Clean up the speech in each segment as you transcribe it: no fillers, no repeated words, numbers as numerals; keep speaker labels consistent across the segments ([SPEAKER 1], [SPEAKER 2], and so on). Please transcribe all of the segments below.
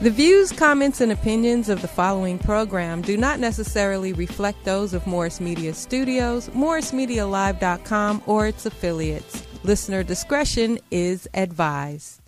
[SPEAKER 1] The views, comments, and opinions of the following program do not necessarily reflect those of Morris Media Studios, MorrisMediaLive.com, or its affiliates. Listener discretion is advised.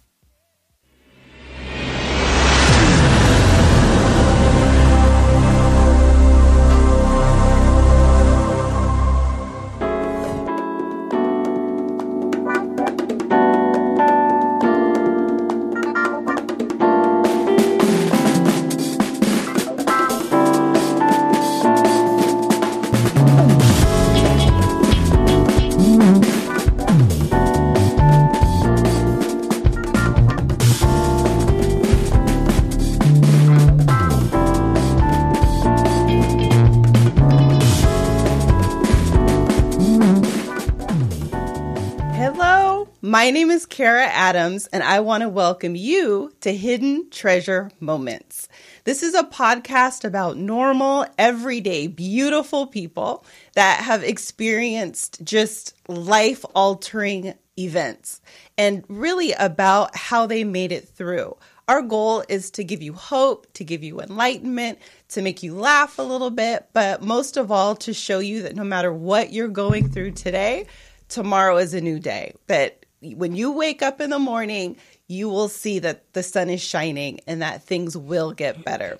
[SPEAKER 2] My name is Kara Adams, and I want to welcome you to Hidden Treasure Moments. This is a podcast about normal, everyday, beautiful people that have experienced just life-altering events and really about how they made it through. Our goal is to give you hope, to give you enlightenment, to make you laugh a little bit, but most of all, to show you that no matter what you're going through today, tomorrow is a new day. That when you wake up in the morning, you will see that the sun is shining and that things will get better.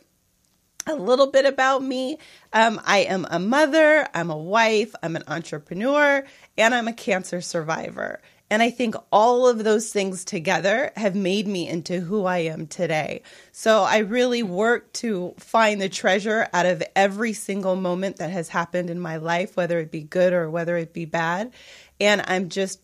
[SPEAKER 2] A little bit about me. I am a mother, I'm a wife, I'm an entrepreneur, and I'm a cancer survivor. And I think all of those things together have made me into who I am today. So I really work to find the treasure out of every single moment that has happened in my life, whether it be good or whether it be bad. And I'm just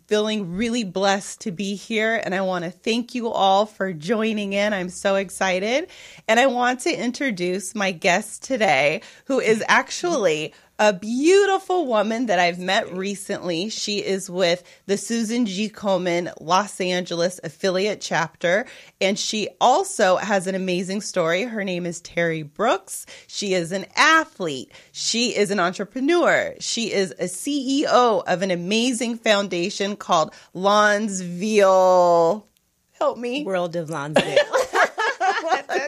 [SPEAKER 2] feeling really blessed to be here, and I want to thank you all for joining in. I'm so excited, and I want to introduce my guest today, who is actually a beautiful woman that I've met recently. She is with the Susan G. Komen Los Angeles affiliate chapter, and she also has an amazing story. Her name is Terri Brooks. She is an athlete. She is an entrepreneur. She is a CEO of an amazing foundation called Lawnsville. Help me.
[SPEAKER 3] World of Lawnsville.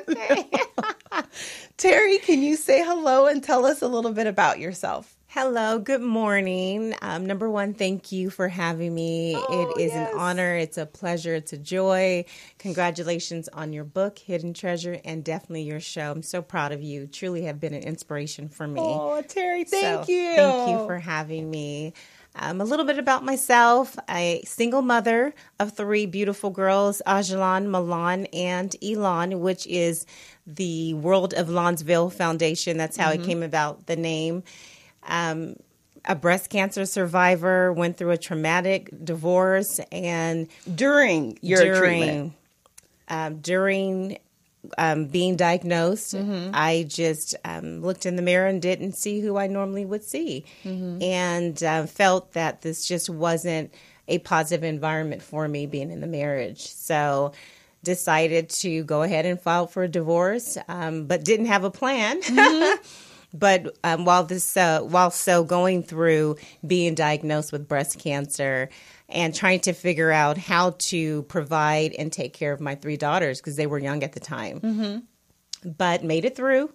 [SPEAKER 2] Okay. Terri, can you say hello and tell us a little bit about yourself?
[SPEAKER 3] Hello, good morning. Number one, thank you for having me. It is an honor. It's a pleasure. It's a joy. Congratulations on your book, Hidden Treasure, and definitely your show. I'm so proud of you. Truly have been an inspiration for me.
[SPEAKER 2] Oh, Terri, thank you.
[SPEAKER 3] Thank you for having me. A little bit about myself. A single mother of three beautiful girls, Ajalan, Milan, and Elon, which is the World of Lawnsville Foundation. That's how it came about, the name. A breast cancer survivor, went through a traumatic divorce, and
[SPEAKER 2] during treatment.
[SPEAKER 3] During being diagnosed, I just looked in the mirror and didn't see who I normally would see, and felt that this just wasn't a positive environment for me being in the marriage. So decided to go ahead and file for a divorce, but didn't have a plan. But while going through being diagnosed with breast cancer and trying to figure out how to provide and take care of my three daughters because they were young at the time, but made it through.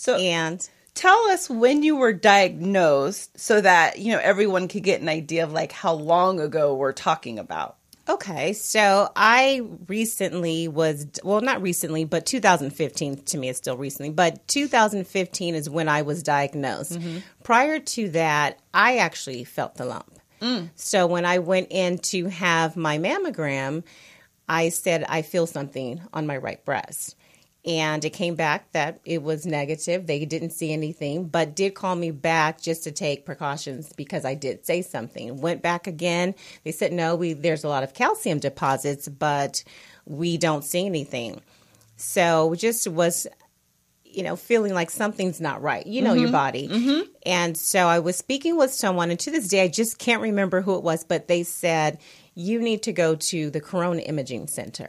[SPEAKER 3] And
[SPEAKER 2] tell us when you were diagnosed so that everyone could get an idea of like how long ago we're talking about.
[SPEAKER 3] Okay, so I recently not recently, but 2015, to me it's still recently, but 2015 is when I was diagnosed. Prior to that, I actually felt the lump. So when I went in to have my mammogram, I said, I feel something on my right breast. And it came back that it was negative. They didn't see anything, but did call me back just to take precautions because I did say something. Went back again. They said, no, there's a lot of calcium deposits, but we don't see anything. So just was, feeling like something's not right, your body. And so I was speaking with someone, and to this day, I just can't remember who it was, but they said, you need to go to the Corona Imaging Center.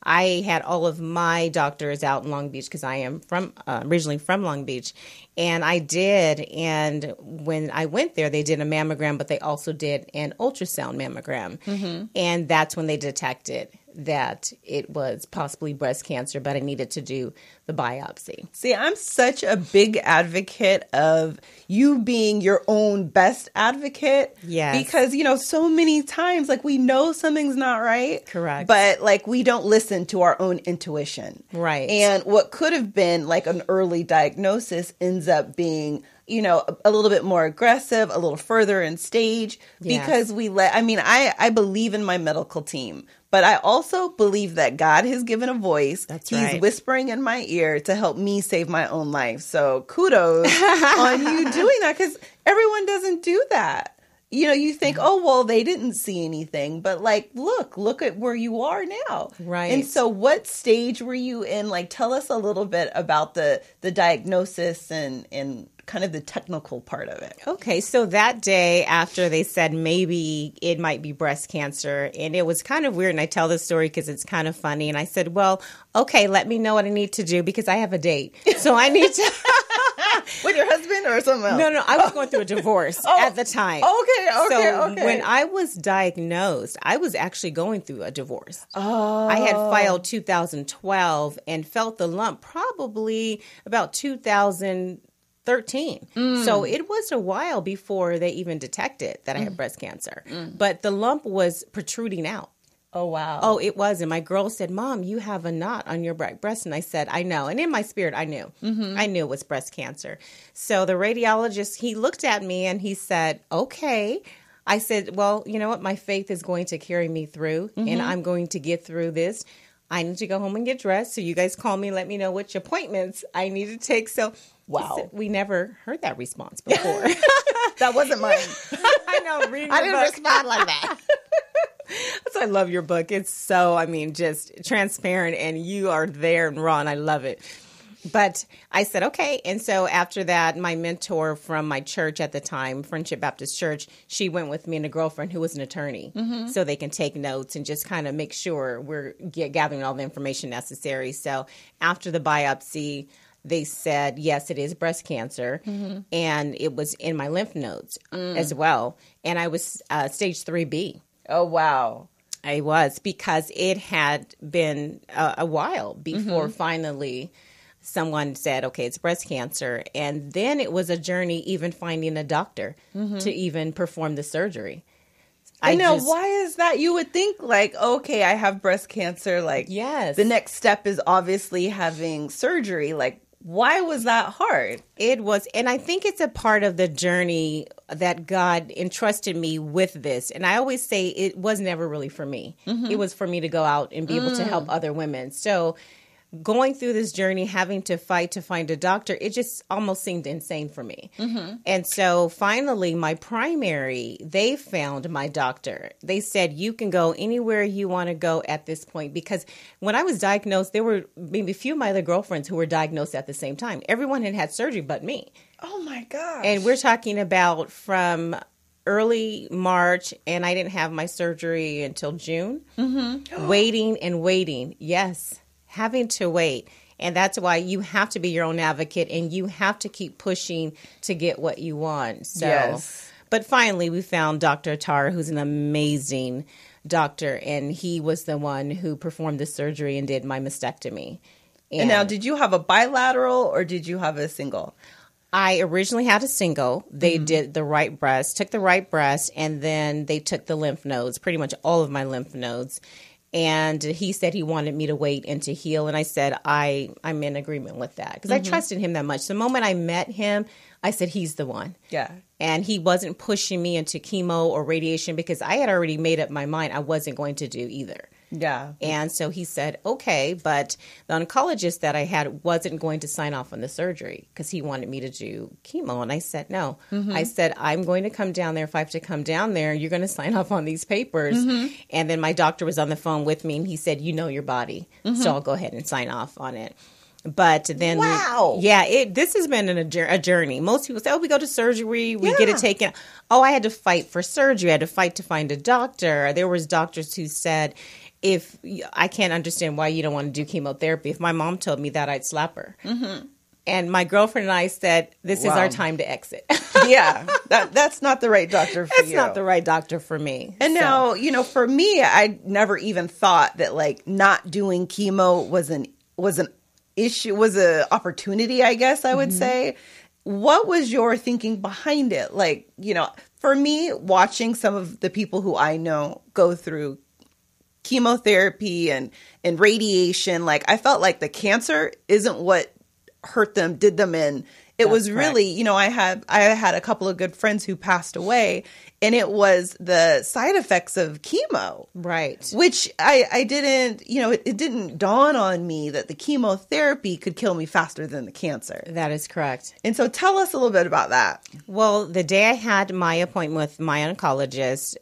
[SPEAKER 3] I had all of my doctors out in Long Beach because I am originally from Long Beach. And I did. And when I went there, they did a mammogram, but they also did an ultrasound mammogram. Mm-hmm. And that's when they detected that it was possibly breast cancer, but I needed to do the biopsy.
[SPEAKER 2] See, I'm such a big advocate of you being your own best advocate.
[SPEAKER 3] Yes.
[SPEAKER 2] Because, so many times, like, we know something's not right.
[SPEAKER 3] Correct.
[SPEAKER 2] But, like, we don't listen to our own intuition.
[SPEAKER 3] Right.
[SPEAKER 2] And what could have been, like, an early diagnosis ends up being, a little bit more aggressive, a little further in stage, because I believe in my medical team, but I also believe that God has given a voice.
[SPEAKER 3] That's
[SPEAKER 2] He's
[SPEAKER 3] right.
[SPEAKER 2] whispering in my ear to help me save my own life. So kudos on you doing that, because everyone doesn't do that. You think, oh, well, they didn't see anything, but like, look at where you are now.
[SPEAKER 3] Right.
[SPEAKER 2] And so what stage were you in? Like, tell us a little bit about the diagnosis and kind of the technical part of it.
[SPEAKER 3] Okay, so that day after they said maybe it might be breast cancer, and it was kind of weird, and I tell this story because it's kind of funny, and I said, well, okay, let me know what I need to do because I have a date. So I need to...
[SPEAKER 2] With your husband or someone else?
[SPEAKER 3] No, I was going through a divorce at the time.
[SPEAKER 2] Okay.
[SPEAKER 3] When I was diagnosed, I was actually going through a divorce.
[SPEAKER 2] Oh.
[SPEAKER 3] I had filed 2012 and felt the lump probably about 2013. So it was a while before they even detected that I had breast cancer. But the lump was protruding out.
[SPEAKER 2] Oh, wow.
[SPEAKER 3] Oh, it was. And my girl said, Mom, you have a knot on your right breast. And I said, I know. And in my spirit, I knew. I knew it was breast cancer. So the radiologist, he looked at me and he said, okay. I said, well, you know what? My faith is going to carry me through and I'm going to get through this. I need to go home and get dressed. So you guys call me, let me know which appointments I need to take. So
[SPEAKER 2] wow,
[SPEAKER 3] we never heard that response before.
[SPEAKER 2] That wasn't mine.
[SPEAKER 3] I know. I didn't respond like that. That's why I love your book. It's so, just transparent and you are there and raw and I love it. But I said, okay. And so after that, my mentor from my church at the time, Friendship Baptist Church, she went with me and a girlfriend who was an attorney so they can take notes and just kind of make sure we're gathering all the information necessary. So after the biopsy, they said, yes, it is breast cancer. And it was in my lymph nodes as well. And I was stage 3B.
[SPEAKER 2] Oh, wow.
[SPEAKER 3] I was, because it had been a while before finally someone said, okay, it's breast cancer. And then it was a journey even finding a doctor to even perform the surgery.
[SPEAKER 2] Why is that? You would think like, okay, I have breast cancer. Like,
[SPEAKER 3] yes,
[SPEAKER 2] the next step is obviously having surgery. Like, why was that hard?
[SPEAKER 3] It was, and I think it's a part of the journey that God entrusted me with this. And I always say it was never really for me. It was for me to go out and be able to help other women. So going through this journey, having to fight to find a doctor, it just almost seemed insane for me. And so finally, my primary, they found my doctor. They said, you can go anywhere you want to go at this point. Because when I was diagnosed, there were maybe a few of my other girlfriends who were diagnosed at the same time. Everyone had surgery but me.
[SPEAKER 2] Oh, my gosh.
[SPEAKER 3] And we're talking about from early March, and I didn't have my surgery until June. Waiting and waiting. Yes. Having to wait. And that's why you have to be your own advocate and you have to keep pushing to get what you want. So,
[SPEAKER 2] yes.
[SPEAKER 3] But finally, we found Dr. Attar, who's an amazing doctor, and he was the one who performed the surgery and did my mastectomy.
[SPEAKER 2] And now, did you have a bilateral or did you have a single?
[SPEAKER 3] I originally had a single. They did the right breast, took the right breast, and then they took the lymph nodes, pretty much all of my lymph nodes. And he said he wanted me to wait and to heal. And I said, I'm in agreement with that because I trusted him that much. The moment I met him, I said, he's the one.
[SPEAKER 2] Yeah.
[SPEAKER 3] And he wasn't pushing me into chemo or radiation because I had already made up my mind I wasn't going to do either.
[SPEAKER 2] Yeah.
[SPEAKER 3] And so he said, okay, but the oncologist that I had wasn't going to sign off on the surgery because he wanted me to do chemo. And I said, no. I said, I'm going to come down there. If I have to come down there, you're going to sign off on these papers. And then my doctor was on the phone with me and he said, you know your body. So I'll go ahead and sign off on it. But then,
[SPEAKER 2] wow.
[SPEAKER 3] Yeah, this has been a journey. Most people say, oh, we go to surgery, we get it taken. Oh, I had to fight for surgery. I had to fight to find a doctor. There was doctors who said, if I can't understand why you don't want to do chemotherapy. If my mom told me that, I'd slap her. And my girlfriend and I said, this is
[SPEAKER 2] Wow.
[SPEAKER 3] our time to exit.
[SPEAKER 2] Yeah, that's not the right doctor for you.
[SPEAKER 3] That's not the right doctor for me.
[SPEAKER 2] And
[SPEAKER 3] So,
[SPEAKER 2] now, for me, I never even thought that like not doing chemo was an issue, was an opportunity, I guess I would say. What was your thinking behind it? Like, for me, watching some of the people who I know go through chemotherapy and radiation, like I felt like the cancer isn't what hurt them, did them in. It was really, I had a couple of good friends who passed away, and it was the side effects of chemo.
[SPEAKER 3] right.
[SPEAKER 2] Which I didn't, it didn't dawn on me that the chemotherapy could kill me faster than the cancer.
[SPEAKER 3] That is correct.
[SPEAKER 2] And so tell us a little bit about that.
[SPEAKER 3] Well, the day I had my appointment with my oncologist,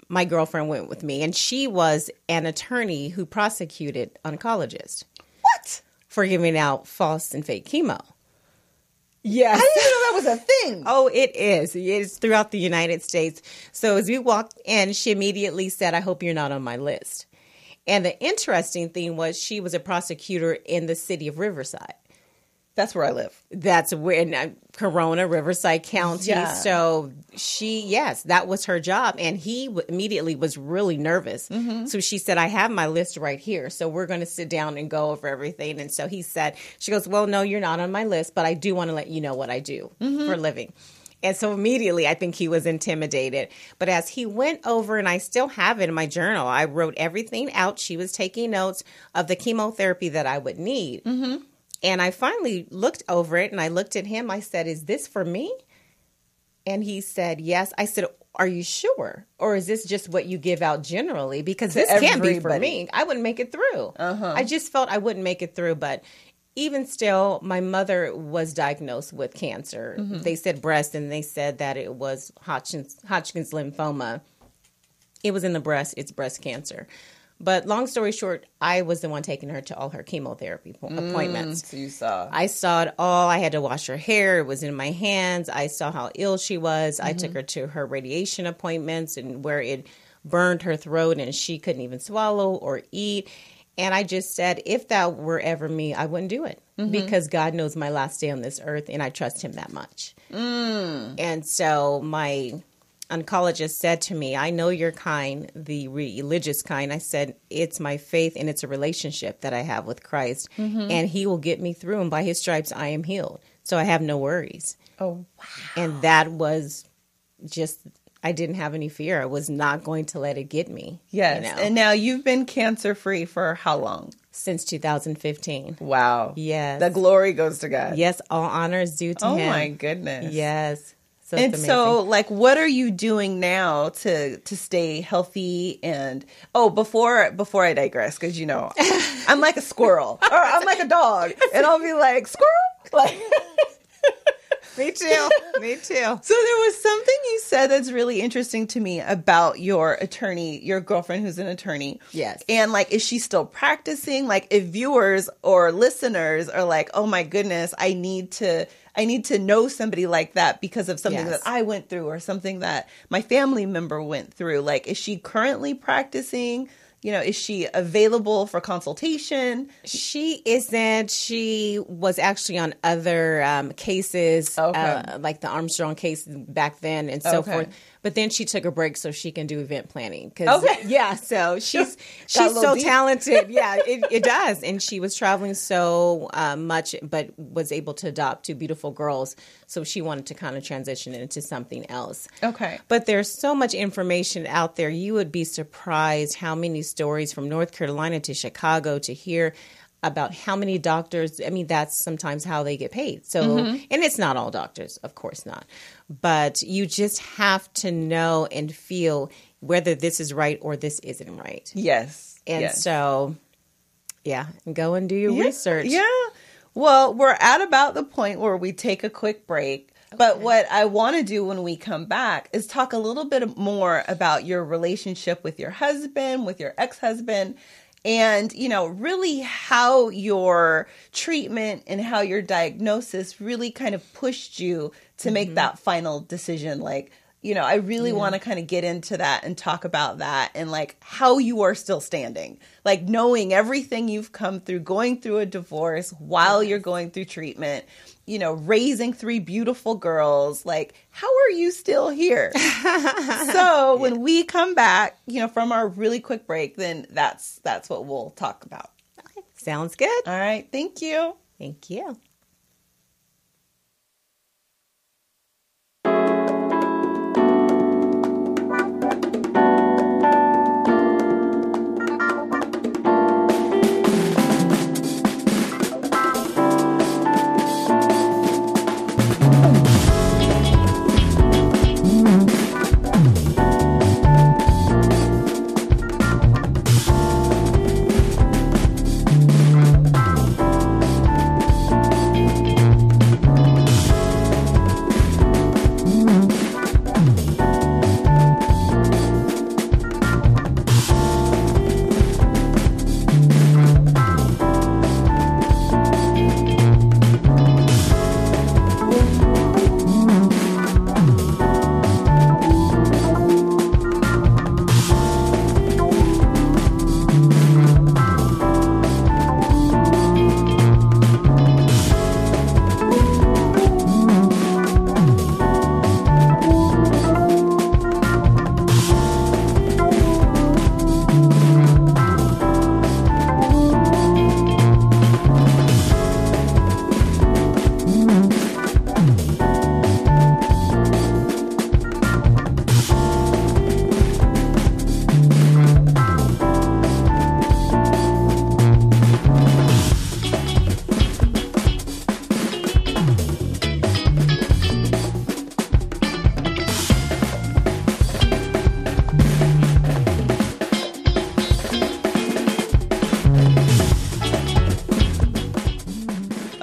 [SPEAKER 3] my girlfriend went with me, and she was an attorney who prosecuted oncologists
[SPEAKER 2] What?
[SPEAKER 3] for giving out false and fake chemo. Yes.
[SPEAKER 2] I didn't even know that was a thing.
[SPEAKER 3] Oh, it is. It is throughout the United States. So as we walked in, she immediately said, I hope you're not on my list. And the interesting thing was she was a prosecutor in the city of Riverside.
[SPEAKER 2] That's where I live.
[SPEAKER 3] That's where in Corona, Riverside County.
[SPEAKER 2] Yeah.
[SPEAKER 3] So that was her job. And he immediately was really nervous. So she said, I have my list right here. So we're going to sit down and go over everything. And so he said, she goes, well, no, you're not on my list, but I do want to let you know what I do for a living. And so immediately I think he was intimidated. But as he went over, and I still have it in my journal, I wrote everything out. She was taking notes of the chemotherapy that I would need. And I finally looked over it, and I looked at him. I said, is this for me? And he said, yes. I said, are you sure? Or is this just what you give out generally? Because this can't be for me. I wouldn't make it through. I just felt I wouldn't make it through. But even still, my mother was diagnosed with cancer. They said breast, and they said that it was Hodgkin's lymphoma. It was in the breast. It's breast cancer. But long story short, I was the one taking her to all her chemotherapy appointments.
[SPEAKER 2] So you saw.
[SPEAKER 3] I saw it all. I had to wash her hair. It was in my hands. I saw how ill she was. I took her to her radiation appointments, and where it burned her throat and she couldn't even swallow or eat. And I just said, if that were ever me, I wouldn't do it because God knows my last day on this earth, and I trust him that much. And so my oncologist said to me, I know you're kind, the religious kind. I said, it's my faith and it's a relationship that I have with Christ, and he will get me through, and by his stripes I am healed. So I have no worries.
[SPEAKER 2] Oh, wow.
[SPEAKER 3] And that was just, I didn't have any fear. I was not going to let it get me.
[SPEAKER 2] Yes. And now you've been cancer-free for how long?
[SPEAKER 3] Since 2015.
[SPEAKER 2] Wow.
[SPEAKER 3] Yes.
[SPEAKER 2] The glory goes to God.
[SPEAKER 3] Yes, all honor is due to him.
[SPEAKER 2] Oh, my goodness.
[SPEAKER 3] Yes. So
[SPEAKER 2] And
[SPEAKER 3] it's
[SPEAKER 2] so,
[SPEAKER 3] amazing.
[SPEAKER 2] like, what are you doing now to stay healthy? And before I digress, because I'm like a squirrel, or I'm like a dog, and I'll be like, squirrel, like.
[SPEAKER 3] Me too. Me too.
[SPEAKER 2] So there was something you said that's really interesting to me about your attorney, your girlfriend who's an attorney.
[SPEAKER 3] Yes.
[SPEAKER 2] And like, is she still practicing? Like, if viewers or listeners are like, oh my goodness, I need to know somebody like that because of something
[SPEAKER 3] Yes.
[SPEAKER 2] that I went through or something that my family member went through. Like, is she currently practicing? Is she available for consultation?
[SPEAKER 3] She isn't. She was actually on other cases, like the Armstrong case back then and so forth. But then she took a break so she can do event planning. Yeah, so she's so talented. Yeah, it does. And she was traveling so much, but was able to adopt two beautiful girls. So she wanted to kind of transition into something else.
[SPEAKER 2] Okay.
[SPEAKER 3] But there's so much information out there. You would be surprised how many stories from North Carolina to Chicago to here about how many doctors. I mean, that's sometimes how they get paid. So, and it's not all doctors, of course not. But you just have to know and feel whether this is right or this isn't right.
[SPEAKER 2] Yes.
[SPEAKER 3] And so, go and do your research.
[SPEAKER 2] Yeah. Well, we're at about the point where we take a quick break. But what I want to do when we come back is talk a little bit more about your relationship with your husband, with your ex-husband, and, really how your treatment and how your diagnosis really kind of pushed you to make that final decision. Like, I really want to kind of get into that and talk about that and like how you are still standing, like knowing everything you've come through, going through a divorce while you're going through treatment, raising 3 beautiful girls. Like, how are you still here? So when we come back, from our really quick break, then that's what we'll talk about.
[SPEAKER 3] Okay. Sounds good.
[SPEAKER 2] All right. Thank you.
[SPEAKER 3] Thank you.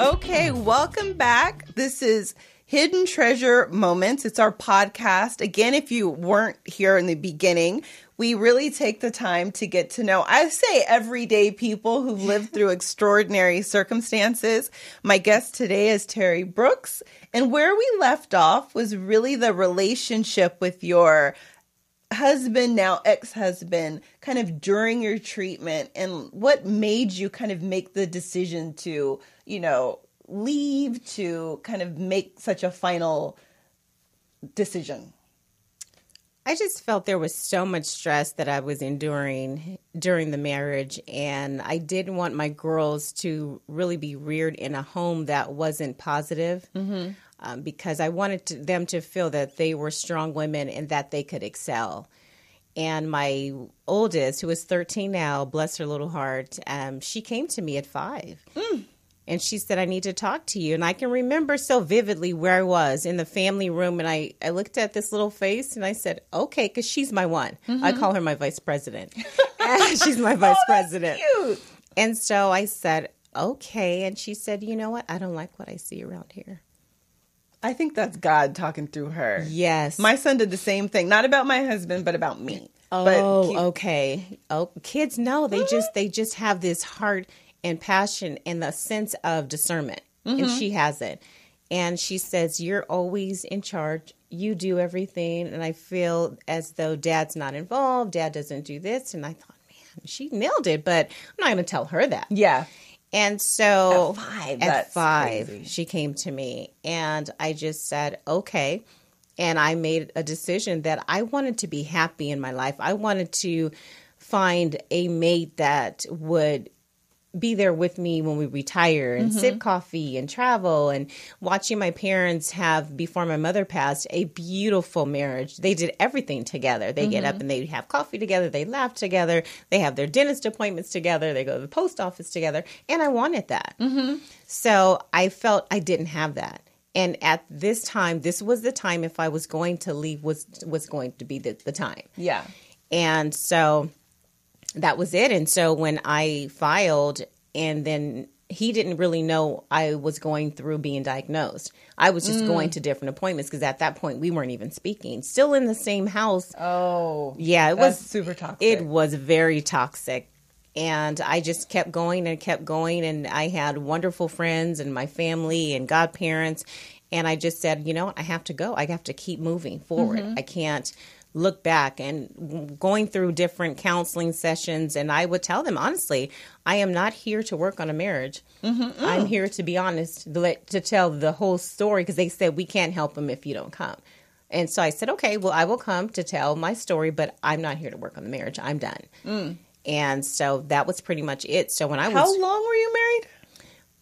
[SPEAKER 2] Okay, welcome back. This is Hidden Treasure Moments. It's our podcast. Again, if you weren't here in the beginning, we really take the time to get to know, I say, everyday people who've lived through extraordinary circumstances. My guest today is Terri Brooks. And where we left off was really the relationship with your husband, now ex-husband, kind of during your treatment, and what made you kind of make the decision to, leave, to kind of make such a final decision?
[SPEAKER 3] I just felt there was so much stress that I was enduring during the marriage, and I didn't want my girls to really be reared in a home that wasn't positive, because I wanted them to feel that they were strong women and that they could excel. And my oldest, who is 13 now, bless her little heart, she came to me at 5. And she said, I need to talk to you. And I can remember so vividly where I was in the family room. And I looked at this little face and I said, okay, because she's my one. I call her my vice president. She's my vice president.
[SPEAKER 2] Cute.
[SPEAKER 3] And so I said, okay. And she said, you know what? I don't like what I see around here.
[SPEAKER 2] I think that's God talking through her.
[SPEAKER 3] Yes.
[SPEAKER 2] My son did the same thing. Not about my husband, but about me.
[SPEAKER 3] Okay. Oh, kids know. They just have this heart and passion and the sense of discernment. And she has it. And she says, you're always in charge. You do everything. And I feel as though Dad's not involved. Dad doesn't do this. And I thought, man, she nailed it. But I'm not going to tell her that.
[SPEAKER 2] Yeah.
[SPEAKER 3] And so
[SPEAKER 2] at 5,
[SPEAKER 3] crazy. She came to me and I just said, okay. And I made a decision that I wanted to be happy in my life. I wanted to find a mate that would be there with me when we retire and sip coffee and travel, and watching my parents have, before my mother passed, a beautiful marriage. They did everything together. They get up and they have coffee together. They laugh together. They have their dentist appointments together. They go to the post office together. And I wanted that. So I felt I didn't have that. And at this time, this was the time, if I was going to leave, was going to be the time.
[SPEAKER 2] Yeah.
[SPEAKER 3] And so that was it. And so when I filed, and then he didn't really know I was going through being diagnosed. I was just going to different appointments because at that point we weren't even speaking. Still in the same house.
[SPEAKER 2] Oh.
[SPEAKER 3] Yeah,
[SPEAKER 2] was super toxic.
[SPEAKER 3] It was very toxic. And I just kept going and kept going. And I had wonderful friends and my family and godparents. And I just said, you know what, I have to go. I have to keep moving forward. I can't look back. And going through different counseling sessions, and I would tell them, honestly, I am not here to work on a marriage. I'm here to be honest, to tell the whole story, because they said, we can't help them if you don't come. And so I said, okay, well, I will come to tell my story, but I'm not here to work on the marriage. I'm done. And so that was pretty much it. So when I was...
[SPEAKER 2] How long were you married?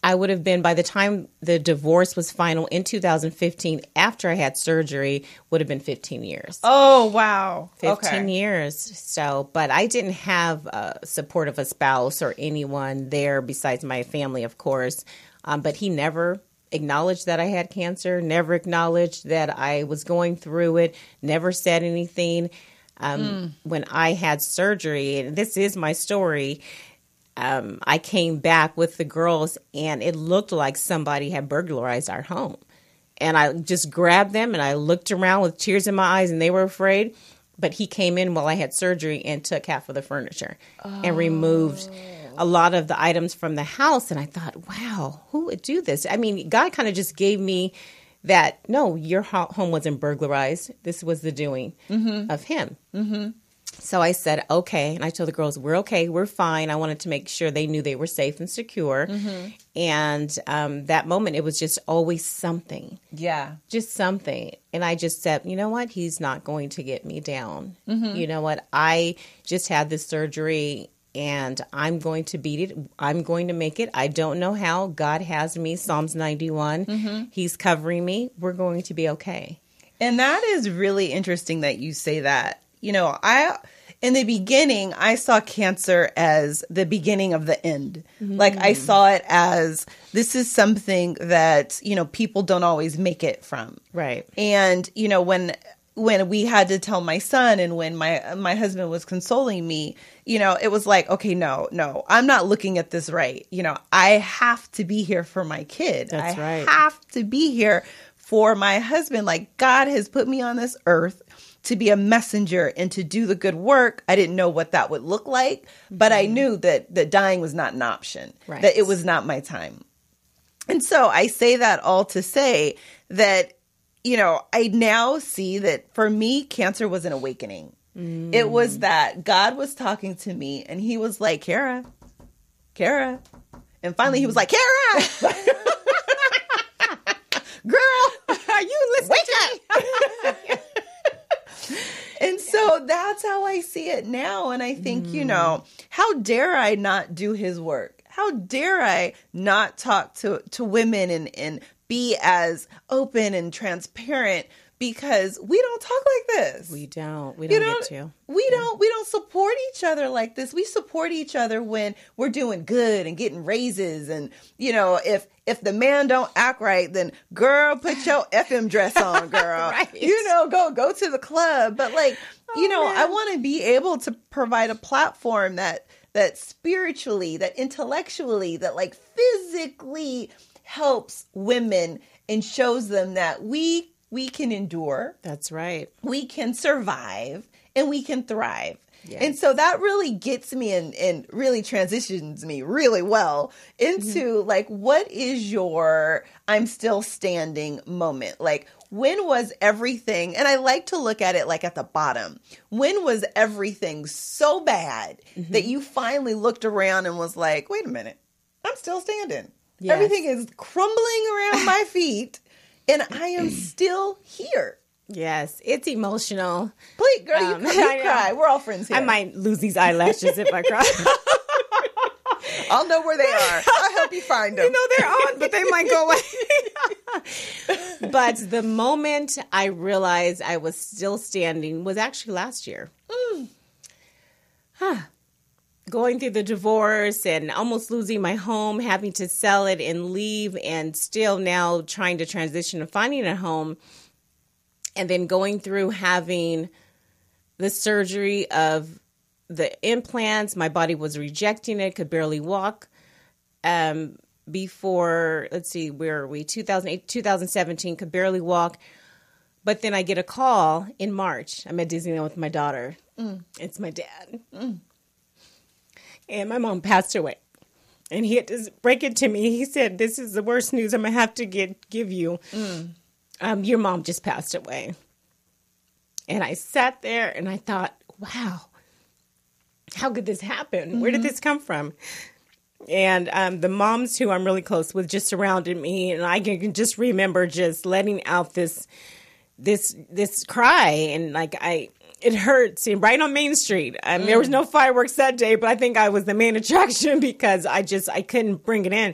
[SPEAKER 3] I would have been, by the time the divorce was final in 2015, after I had surgery, would have been 15 years.
[SPEAKER 2] Oh, wow.
[SPEAKER 3] 15 years. So, but I didn't have support of a spouse or anyone there besides my family, of course. But he never acknowledged that I had cancer, never acknowledged that I was going through it, never said anything. When I had surgery, and this is my story, I came back with the girls, and it looked like somebody had burglarized our home. And I just grabbed them, and I looked around with tears in my eyes, and they were afraid. But he came in while I had surgery and took half of the furniture and removed a lot of the items from the house. And I thought, wow, who would do this? I mean, God kind of just gave me that, no, your home wasn't burglarized. This was the doing of him. So I said, okay. And I told the girls, we're okay. We're fine. I wanted to make sure they knew they were safe and secure. And that moment, it was just always something.
[SPEAKER 2] Yeah.
[SPEAKER 3] Just something. And I just said, you know what? He's not going to get me down. You know what? I just had this surgery, and I'm going to beat it. I'm going to make it. I don't know how. God has me. Psalms 91. He's covering me. We're going to be okay.
[SPEAKER 2] And that is really interesting that you say that. You know, in the beginning, I saw cancer as the beginning of the end. Like, I saw it as, this is something that, you know, people don't always make it from.
[SPEAKER 3] Right.
[SPEAKER 2] And, you know, when we had to tell my son, and when my husband was consoling me, you know, it was like, okay, no, I'm not looking at this right. You know, I have to be here for my kid.
[SPEAKER 3] That's right.
[SPEAKER 2] I have to be here for my husband. Like, God has put me on this earth to be a messenger and to do the good work. I didn't know what that would look like, but I knew that dying was not an option, that it was not my time. And so I say that all to say that, you know, I now see that for me, cancer was an awakening. It was that God was talking to me, and he was like, Kara. And finally he was like, Kara, girl, are you listening to me? And so that's how I see it now. And I think, you know, how dare I not do his work? How dare I not talk to women and be as open and transparent? Because we don't talk like this.
[SPEAKER 3] We don't get to.
[SPEAKER 2] We don't support each other like this. We support each other when we're doing good and getting raises. And, you know, if the man don't act right, then girl, put your FM dress on, girl.
[SPEAKER 3] Right.
[SPEAKER 2] You know, go to the club. But like, you know, man, I want to be able to provide a platform that spiritually, that intellectually, that like physically helps women and shows them that we can endure.
[SPEAKER 3] That's right.
[SPEAKER 2] We can survive, and we can thrive.
[SPEAKER 3] Yes.
[SPEAKER 2] And so that really gets me and really transitions me really well into like, what is your I'm still standing moment? Like, when was everything, and I like to look at it like at the bottom, when was everything so bad that you finally looked around and was like, wait a minute, I'm still standing. Yes. Everything is crumbling around my feet, and I am still here.
[SPEAKER 3] Yes, it's emotional.
[SPEAKER 2] Please, girl, you cry. We're all friends here.
[SPEAKER 3] I might lose these eyelashes if I cry.
[SPEAKER 2] I'll know where they are. I'll help you find them.
[SPEAKER 3] You know, they're on, but they might go away. But the moment I realized I was still standing was actually last year. Going through the divorce and almost losing my home, having to sell it and leave, and still now trying to transition and finding a home. And then going through having the surgery of the implants, my body was rejecting it, could barely walk. Before, let's see, where are we? 2017, could barely walk. But then I get a call in March. I'm at Disneyland with my daughter. It's my dad. And my mom passed away. And he had to break it to me. He said, this is the worst news I'm going to have to give you. Your mom just passed away. And I sat there and I thought, wow, how could this happen? Where did this come from? And the moms who I'm really close with just surrounded me. And I can just remember just letting out this cry. And it hurts, and right on Main Street. There was no fireworks that day, but I think I was the main attraction because I couldn't bring it in.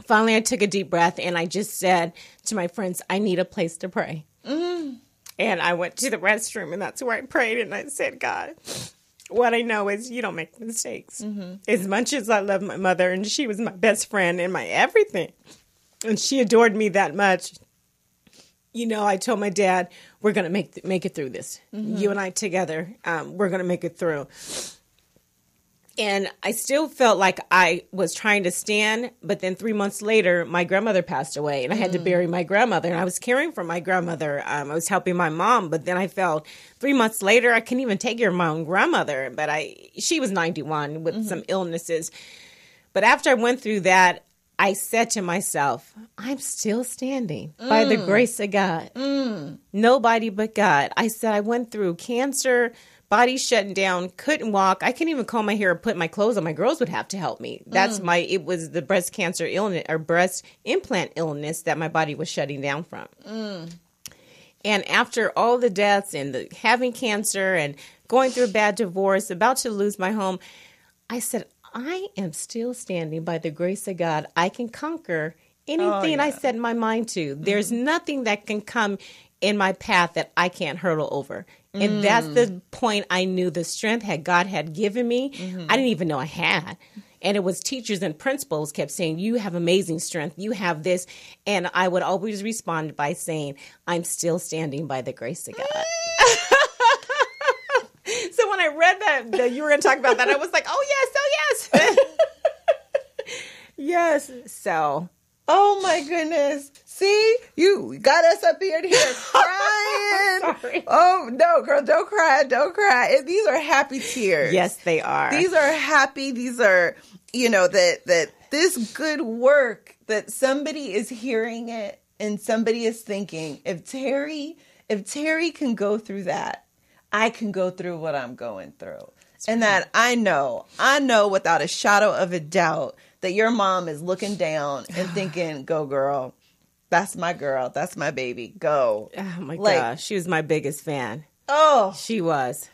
[SPEAKER 3] Finally, I took a deep breath and I just said to my friends, I need a place to pray. And I went to the restroom, and that's where I prayed. And I said, God, what I know is you don't make mistakes. As much as I love my mother, and she was my best friend and my everything, and she adored me that much. I told my dad, we're going to make it through this. You and I together, we're going to make it through. And I still felt like I was trying to stand, but then 3 months later, my grandmother passed away, and I had to bury my grandmother, and I was caring for my grandmother. I was helping my mom, but then I felt 3 months later, I couldn't even take care of my own grandmother, but she was 91 with some illnesses. But after I went through that, I said to myself, I'm still standing by the grace of God. Nobody but God. I said, I went through cancer, body shutting down, couldn't walk. I couldn't even comb my hair or put my clothes on. My girls would have to help me. It was the breast cancer illness or breast implant illness that my body was shutting down from. And after all the deaths and having cancer and going through a bad divorce, about to lose my home, I said, I am still standing by the grace of God. I can conquer anything I set my mind to. There's nothing that can come in my path that I can't hurdle over. And that's the point I knew the strength God had given me. I didn't even know I had. And it was teachers and principals kept saying, you have amazing strength. You have this. And I would always respond by saying, I'm still standing by the grace of God. So when I read that you were going to talk about that, I was like, oh, yes. Yes. So.
[SPEAKER 2] Oh, my goodness. See, you got us up here crying.
[SPEAKER 3] Sorry.
[SPEAKER 2] Oh, no, girl, don't cry. Don't cry. These are happy tears.
[SPEAKER 3] Yes, they are.
[SPEAKER 2] These are happy. These are, that this good work, that somebody is hearing it and somebody is thinking, if Terri can go through that, I can go through what I'm going through. And that I know without a shadow of a doubt that your mom is looking down and thinking, go girl. That's my girl. That's my baby. Go.
[SPEAKER 3] Oh my gosh. She was my biggest fan.
[SPEAKER 2] Oh.
[SPEAKER 3] She was.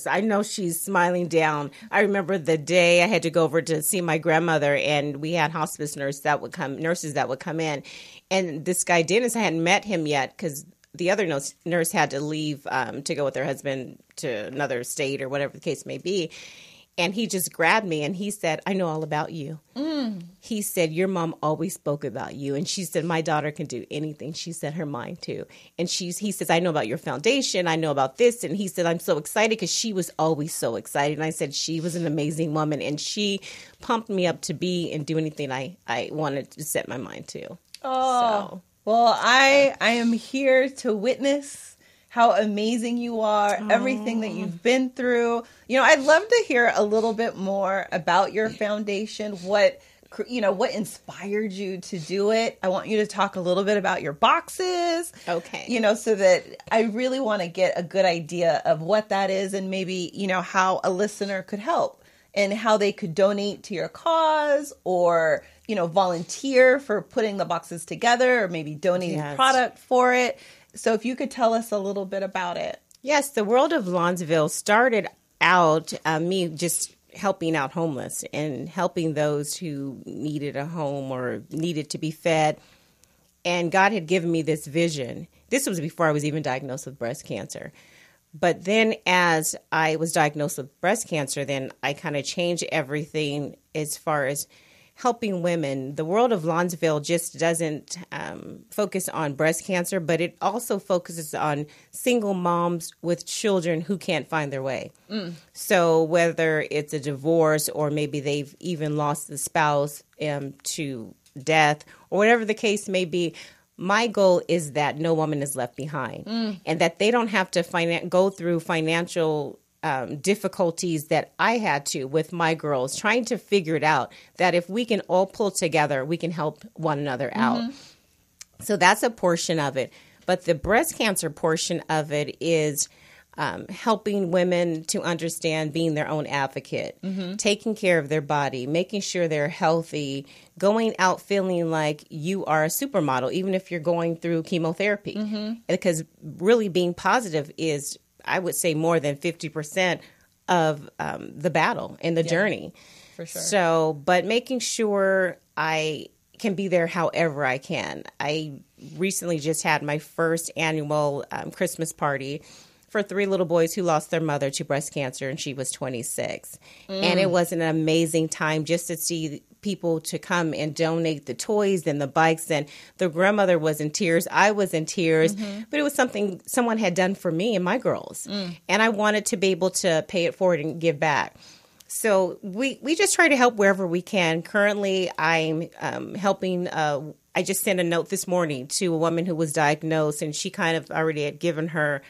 [SPEAKER 3] I know she's smiling down. I remember the day I had to go over to see my grandmother, and we had hospice nurses that would come in. And this guy, Dennis, I hadn't met him yet because the other nurse had to leave to go with her husband to another state or whatever the case may be. And he just grabbed me and he said, I know all about you. He said, your mom always spoke about you. And she said, my daughter can do anything. She said her mind too. And he says, I know about your foundation. I know about this. And he said, I'm so excited because she was always so excited. And I said, she was an amazing woman. And she pumped me up to be and do anything I wanted to set my mind to.
[SPEAKER 2] Oh,
[SPEAKER 3] so.
[SPEAKER 2] Well, I am here to witness how amazing you are, everything that you've been through. I'd love to hear a little bit more about your foundation, what inspired you to do it. I want you to talk a little bit about your boxes.
[SPEAKER 3] Okay.
[SPEAKER 2] So that I really want to get a good idea of what that is and maybe, how a listener could help and how they could donate to your cause or, volunteer for putting the boxes together or maybe donating product for it. So if you could tell us a little bit about it.
[SPEAKER 3] Yes, the World of Lawnsville started out me just helping out homeless and helping those who needed a home or needed to be fed. And God had given me this vision. This was before I was even diagnosed with breast cancer. But then as I was diagnosed with breast cancer, then I kind of changed everything as far as helping women. The World of Lawnsville just doesn't focus on breast cancer, but it also focuses on single moms with children who can't find their way. So whether it's a divorce or maybe they've even lost the spouse to death or whatever the case may be, my goal is that no woman is left behind and that they don't have to go through financial difficulties that I had to with my girls, trying to figure it out, that if we can all pull together, we can help one another out. So that's a portion of it. But the breast cancer portion of it is helping women to understand being their own advocate, taking care of their body, making sure they're healthy, going out feeling like you are a supermodel, even if you're going through chemotherapy. Because really being positive is, I would say, more than 50% of the battle and the journey.
[SPEAKER 2] For sure.
[SPEAKER 3] So, but making sure I can be there however I can. I recently just had my first annual Christmas party for 3 little boys who lost their mother to breast cancer, and she was 26. And it was an amazing time just to see people to come and donate the toys and the bikes. And the grandmother was in tears. I was in tears. But it was something someone had done for me and my girls. And I wanted to be able to pay it forward and give back. So we just try to help wherever we can. Currently, I'm helping. I just sent a note this morning to a woman who was diagnosed, and she kind of already had given her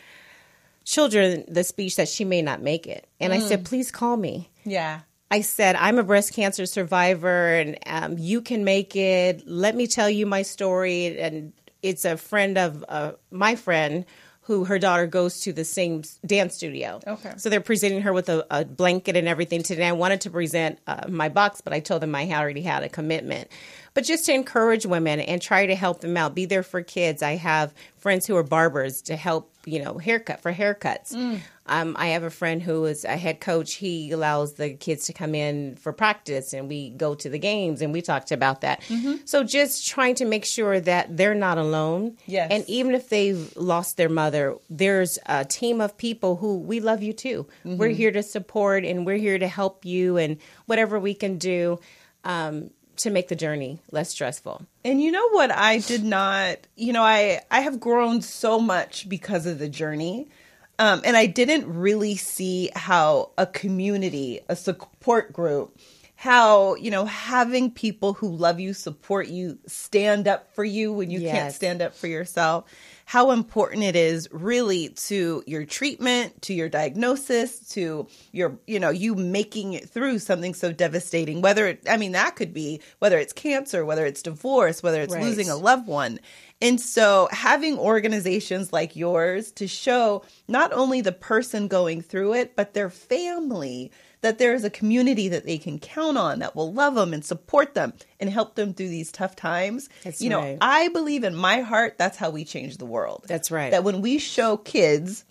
[SPEAKER 3] children the speech that she may not make it. And I said, please call me.
[SPEAKER 2] Yeah.
[SPEAKER 3] I said, I'm a breast cancer survivor, and you can make it. Let me tell you my story. And it's a friend of my friend who her daughter goes to the same dance studio.
[SPEAKER 2] Okay.
[SPEAKER 3] So they're presenting her with a blanket and everything today. I wanted to present my box, but I told them I already had a commitment. But just to encourage women and try to help them out, be there for kids. I have friends who are barbers to help, haircuts. I have a friend who is a head coach. He allows the kids to come in for practice, and we go to the games, and we talked about that. So just trying to make sure that they're not alone.
[SPEAKER 2] Yes.
[SPEAKER 3] And even if they've lost their mother, there's a team of people who we love you too. We're here to support, and we're here to help you, and whatever we can do to make the journey less stressful.
[SPEAKER 2] And you know what I did not, I have grown so much because of the journey. And I didn't really see how a community, a support group, how, having people who love you, support you, stand up for you when you can't stand up for yourself, how important it is really to your treatment, to your diagnosis, to your, you making it through something so devastating, that could be, whether it's cancer, whether it's divorce, whether it's losing a loved one. And so having organizations like yours to show not only the person going through it, but their family, that there is a community that they can count on that will love them and support them and help them through these tough times.
[SPEAKER 3] That's right.
[SPEAKER 2] I believe in my heart, that's how we change the world.
[SPEAKER 3] That's right.
[SPEAKER 2] That when we show kids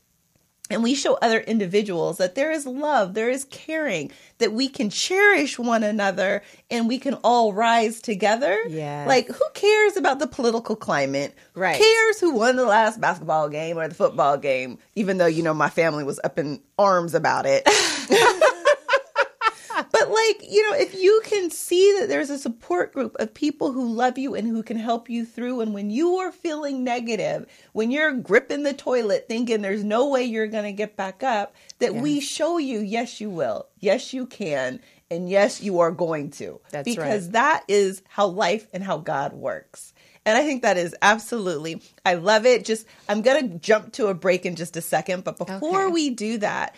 [SPEAKER 2] and we show other individuals that there is love, there is caring, that we can cherish one another and we can all rise together.
[SPEAKER 3] Yeah.
[SPEAKER 2] Like, who cares about the political climate?
[SPEAKER 3] Right.
[SPEAKER 2] Who cares who won the last basketball game or the football game? Even though, my family was up in arms about it. But if you can see that there's a support group of people who love you and who can help you through, and when you are feeling negative, when you're gripping the toilet thinking there's no way you're going to get back up, that we show you, yes, you will. Yes, you can. And yes, you are going to.
[SPEAKER 3] That's
[SPEAKER 2] because
[SPEAKER 3] right.
[SPEAKER 2] that is how life and how God works. And I think that is absolutely, I love it. I'm going to jump to a break in just a second. But before we do that,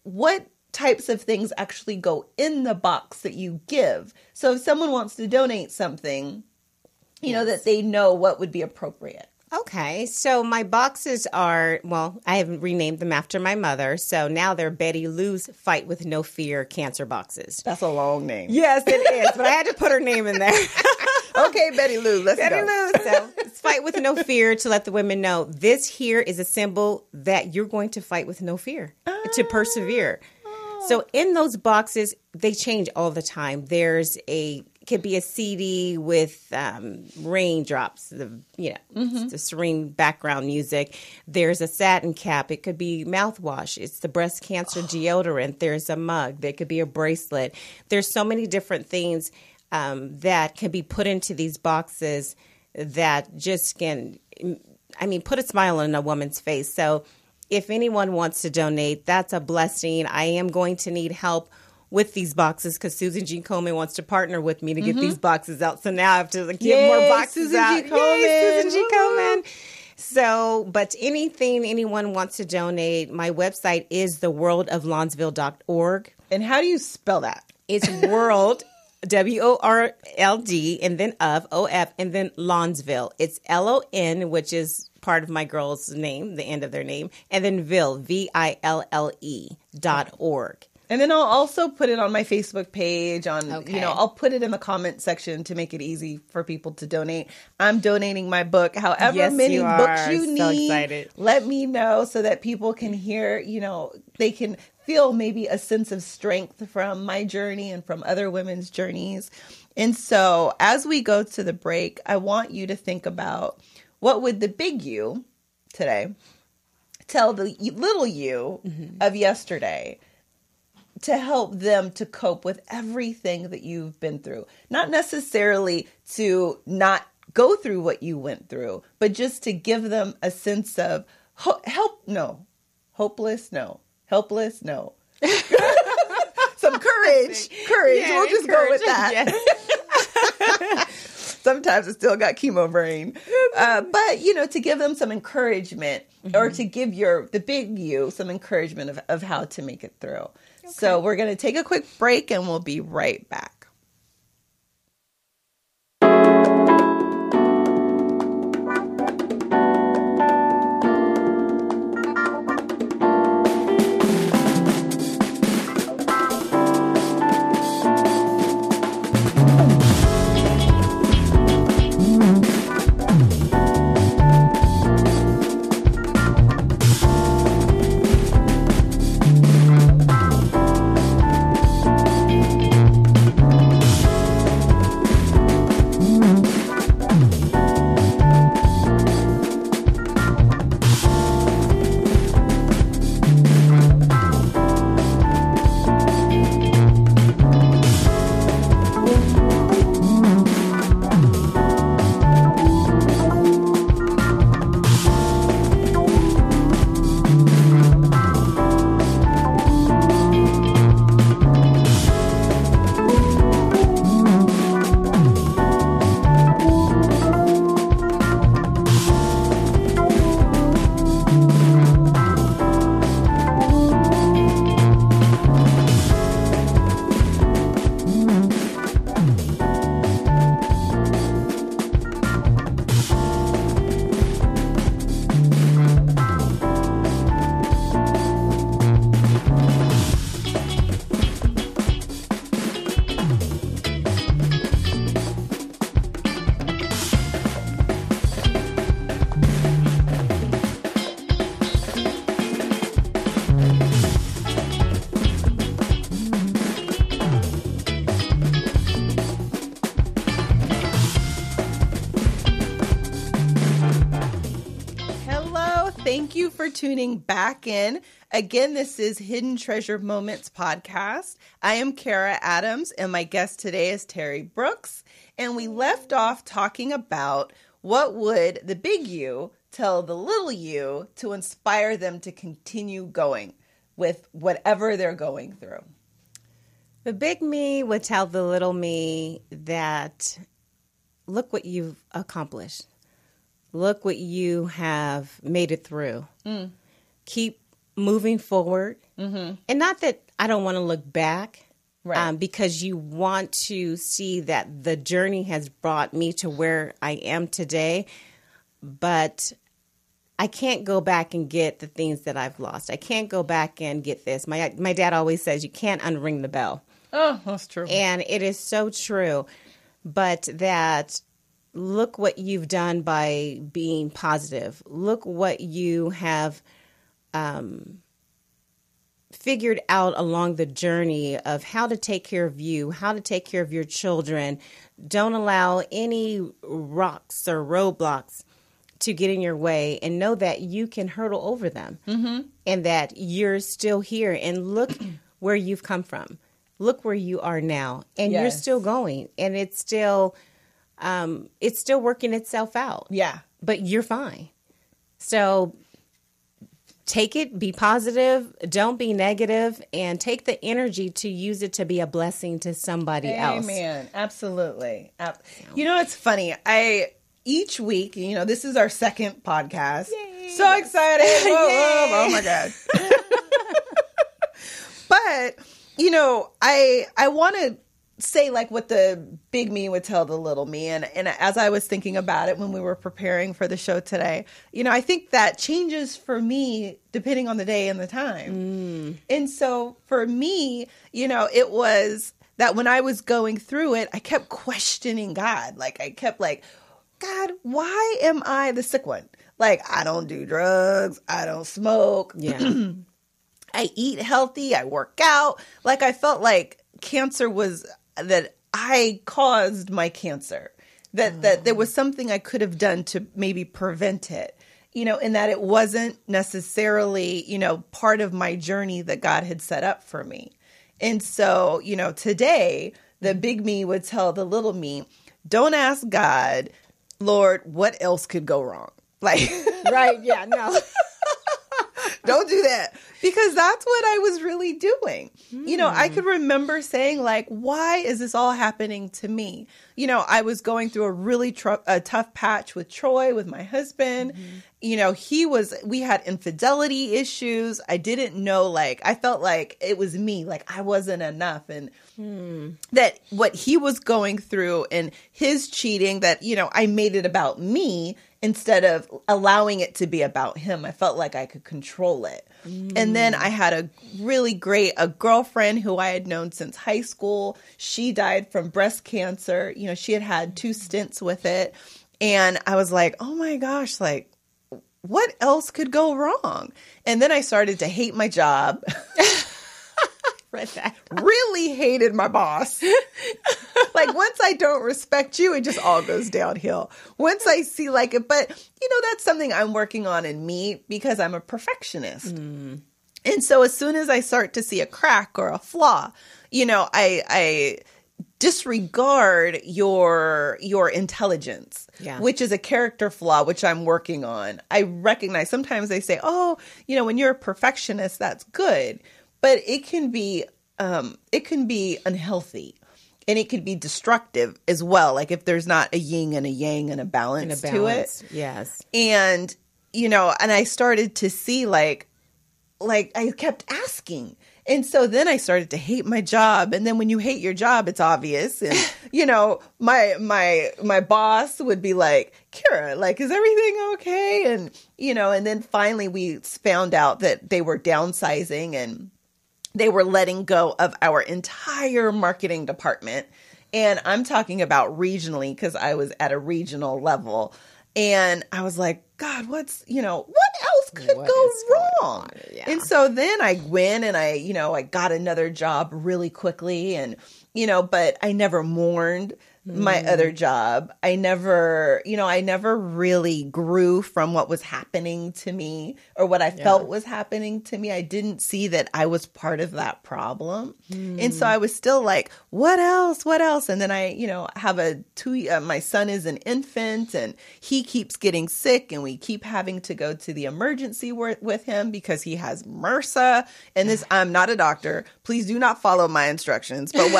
[SPEAKER 2] what types of things actually go in the box that you give? So if someone wants to donate something, that they know what would be appropriate.
[SPEAKER 3] Okay, so my boxes are, I have renamed them after my mother. So now they're Betty Lou's Fight with No Fear cancer boxes.
[SPEAKER 2] That's a long name.
[SPEAKER 3] Yes, it is, but I had to put her name in there.
[SPEAKER 2] Okay, Betty Lou, let's
[SPEAKER 3] Betty
[SPEAKER 2] go.
[SPEAKER 3] Lou. So it's Fight with No Fear, to let the women know this here is a symbol that you're going to fight with no fear, to persevere. So in those boxes, they change all the time. Could be a CD with raindrops, the serene background music. There's a satin cap. It could be mouthwash. It's the breast cancer deodorant. There's a mug. There could be a bracelet. There's so many different things that can be put into these boxes that just can, put a smile on a woman's face. So if anyone wants to donate, that's a blessing. I am going to need help with these boxes because Susan G. Komen wants to partner with me to get these boxes out. So now I have to get more boxes
[SPEAKER 2] Susan
[SPEAKER 3] out.
[SPEAKER 2] G. Komen.
[SPEAKER 3] Yay, Susan G. Komen. So, but anything anyone wants to donate, my website is theworldoflawnsville.org.
[SPEAKER 2] And how do you spell that?
[SPEAKER 3] It's world, WORLD, and then OF, and then Lawnsville. It's LON, which is part of my girl's name, the end of their name, and then Ville, VILLE.org.
[SPEAKER 2] And then I'll also put it on my Facebook page I'll put it in the comment section to make it easy for people to donate. I'm donating my book, however many books you need.
[SPEAKER 3] So excited.
[SPEAKER 2] Let me know so that people can hear, they can feel maybe a sense of strength from my journey and from other women's journeys. And so as we go to the break, I want you to think about what would the big you today tell the little you of yesterday to help them to cope with everything that you've been through. Not necessarily to not go through what you went through, but just to give them a sense of helpless, no. Some courage. Yeah, we'll just go with that. Yes. Sometimes I still got chemo brain. But, to give them some encouragement or to give the big you some encouragement of how to make it through. Okay. So we're going to take a quick break and we'll be right back. Thank you for tuning back in. Again, this is Hidden Treasure Moments podcast. I am Kara Adams, and my guest today is Terri Brooks. And we left off talking about what would the big you tell the little you to inspire them to continue going with whatever they're going through.
[SPEAKER 3] The big me would tell the little me that look what you've accomplished. Look what you have made it through. Keep moving forward. And not that I don't want to look back, right? Because you want to see that the journey has brought me to where I am today. But I can't go back and get the things that I've lost. I can't go back and get this. My dad always says you can't unring the bell.
[SPEAKER 2] Oh, that's true.
[SPEAKER 3] And it is so true. But that... look what you've done by being positive. Look what you have figured out along the journey of how to take care of you, how to take care of your children. Don't allow any rocks or roadblocks to get in your way, and know that you can hurdle over them and that you're still here. And look where you've come from. Look where you are now, and you're still going, and it's still working itself out. Yeah. But you're fine. So take it, be positive, don't be negative, and take the energy to use it to be a blessing to somebody else.
[SPEAKER 2] Amen. Absolutely. You know, it's funny. each week, this is our second podcast. Yay. So excited. Whoa, oh my God. But, I want to say like what the big me would tell the little me. And as I was thinking about it when we were preparing for the show today, I think that changes for me depending on the day and the time. And so for me, it was that when I was going through it, I kept questioning God. Like I kept like, God, why am I the sick one? Like I don't do drugs. I don't smoke. Yeah. I eat healthy. I work out. Like I felt like cancer was that I caused my cancer, that there was something I could have done to maybe prevent it, and that it wasn't necessarily, part of my journey that God had set up for me. And so, today the big me would tell the little me, don't ask God, Lord, what else could go wrong? Like,
[SPEAKER 3] right. Yeah, no.
[SPEAKER 2] Don't do that. Because that's what I was really doing. I could remember saying like, why is this all happening to me? I was going through a really tough patch with Troy, with my husband. We had infidelity issues. I didn't know, like, I felt like it was me, like I wasn't enough. And that what he was going through and his cheating, that, I made it about me instead of allowing it to be about him. I felt like I could control it. And then I had a girlfriend who I had known since high school. She died from breast cancer. She had 2 stints with it. And I was like, oh my gosh, like, what else could go wrong? And then I started to hate my job.
[SPEAKER 3] Read that.
[SPEAKER 2] Really hated my boss. Like once I don't respect you, it just all goes downhill. Once I see like it, but that's something I'm working on in me because I'm a perfectionist. And so as soon as I start to see a crack or a flaw, I disregard your intelligence, which is a character flaw, which I'm working on. I recognize sometimes they say, oh, when you're a perfectionist, that's good. But it can be unhealthy, and it could be destructive as well. Like if there's not a yin and a yang and a balance to it.
[SPEAKER 3] Yes.
[SPEAKER 2] And, and I started to see like I kept asking. And so then I started to hate my job. And then when you hate your job, it's obvious. And, my boss would be like, Kara, like, is everything okay? And, and then finally we found out that they were downsizing and they were letting go of our entire marketing department. And I'm talking about regionally because I was at a regional level. And I was like, God, what else could go wrong? Yeah. And so then I went and I got another job really quickly. And, but I never mourned my other job. I never really grew from what was happening to me or what I felt was happening to me. I didn't see that I was part of that problem. And so I was still like, what else? And then I, have my son is an infant and he keeps getting sick and we keep having to go to the emergency with him because he has MRSA. And I'm not a doctor. Please do not follow my instructions. But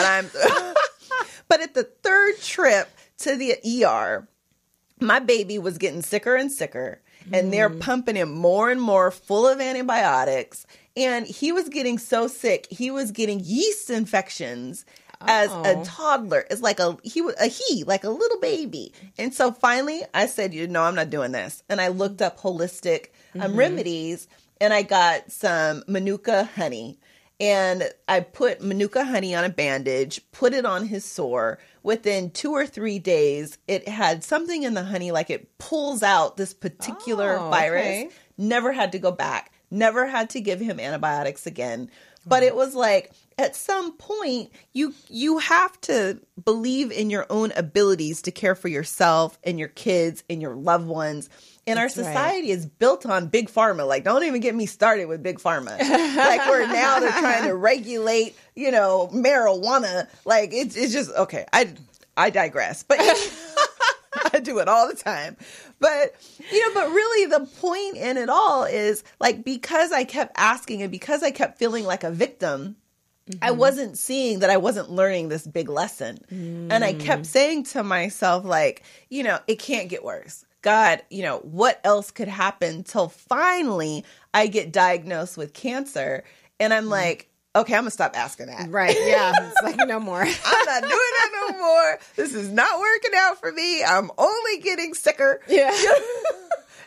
[SPEAKER 2] But at the 3rd trip to the ER, my baby was getting sicker and sicker, and they're pumping him more and more full of antibiotics. And he was getting so sick, he was getting yeast infections as a toddler. It's like a little baby. And so finally I said, I'm not doing this. And I looked up holistic remedies, and I got some Manuka honey. And I put Manuka honey on a bandage, put it on his sore. Within 2 or 3 days, it had something in the honey, like it pulls out this particular virus. Okay. Never had to go back. Never had to give him antibiotics again. But it was like, at some point, you have to believe in your own abilities to care for yourself and your kids and your loved ones. And our society is built on big pharma. Like, don't even get me started with big pharma. Like, where now they're trying to regulate, marijuana. Like, it's just, okay, I digress. But I do it all the time. But, but really the point in it all is, like, because I kept asking and because I kept feeling like a victim, I wasn't seeing that I wasn't learning this big lesson. And I kept saying to myself, like, it can't get worse. God, what else could happen till finally I get diagnosed with cancer? And I'm like, okay, I'm going to stop asking that.
[SPEAKER 3] Right. Yeah. It's like, no more.
[SPEAKER 2] I'm not doing that no more. This is not working out for me. I'm only getting sicker.
[SPEAKER 3] Yeah.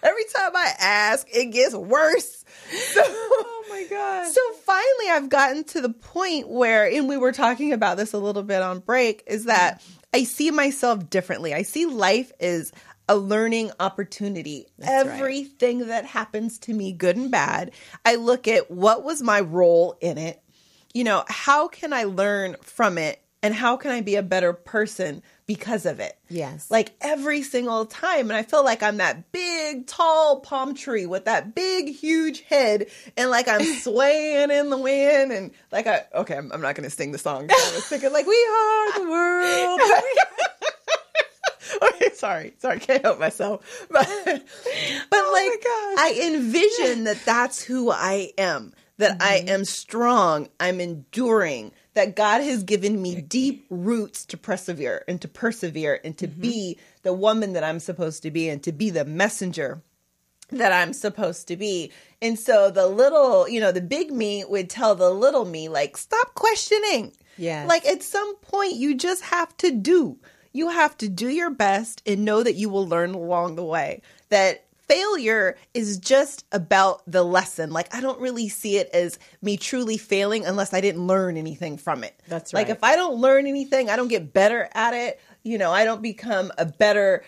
[SPEAKER 2] Every time I ask, it gets worse. So,
[SPEAKER 3] Oh my God.
[SPEAKER 2] So finally, I've gotten to the point where, and we were talking about this a little bit on break, is that I see myself differently. I see life as a learning opportunity.
[SPEAKER 3] That's
[SPEAKER 2] Everything that happens to me, good and bad, I look at what was my role in it. How can I learn from it? And how can I be a better person because of it?
[SPEAKER 3] Yes.
[SPEAKER 2] Like every single time. And I feel like I'm that big, tall palm tree with that big, huge head. And like I'm swaying in the wind. And like, I'm not going to sing the song. I was thinking like, we are the world. Okay, sorry, can't help myself. But like, I envision that that's who I am. That I am strong, I'm enduring, that God has given me deep roots to persevere and to be the woman that I'm supposed to be and to be the messenger that I'm supposed to be. And so the little, the big me would tell the little me, like, stop questioning.
[SPEAKER 3] Yes.
[SPEAKER 2] Like at some point you just have to do. You have to do your best and know that you will learn along the way. That failure is just about the lesson. Like, I don't really see it as me truly failing unless I didn't learn anything from it.
[SPEAKER 3] That's right.
[SPEAKER 2] Like, if I don't learn anything, I don't get better at it. I don't become a better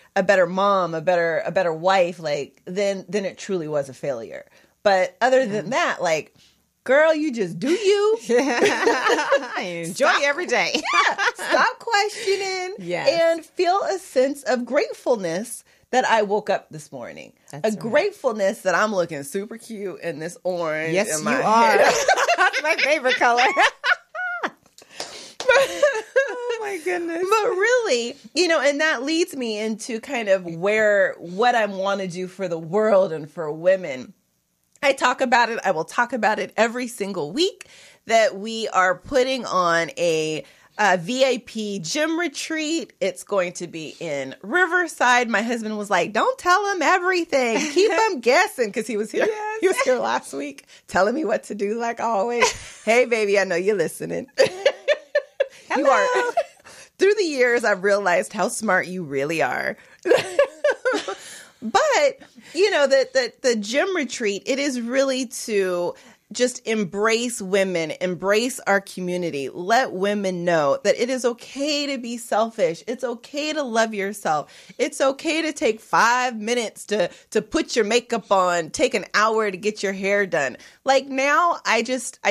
[SPEAKER 2] mom, a better wife. Like, then it truly was a failure. But other than that, like, girl, you just do you.
[SPEAKER 3] I enjoy every day.
[SPEAKER 2] Stop questioning.
[SPEAKER 3] Yes.
[SPEAKER 2] And feel a sense of gratefulness that I woke up this morning.
[SPEAKER 3] That's right.
[SPEAKER 2] Gratefulness that I'm looking super cute in this orange.
[SPEAKER 3] Yes,
[SPEAKER 2] in my
[SPEAKER 3] you are.
[SPEAKER 2] hair.
[SPEAKER 3] That's my favorite color. Oh my goodness.
[SPEAKER 2] But really, and that leads me into kind of what I want to do for the world and for women. I talk about it. I will talk about it every single week, that we are putting on a VIP gym retreat. It's going to be in Riverside. My husband was like, don't tell him everything. Keep him guessing, because he was here.
[SPEAKER 3] Yes.
[SPEAKER 2] He was here last week telling me what to do like always. Hey, baby, I know you're listening. You are. Through the years, I've realized how smart you really are. But, the gym retreat, it is really to just embrace women, embrace our community, let women know that it is okay to be selfish. It's okay to love yourself. It's okay to take 5 minutes to put your makeup on, take an hour to get your hair done. Like now, I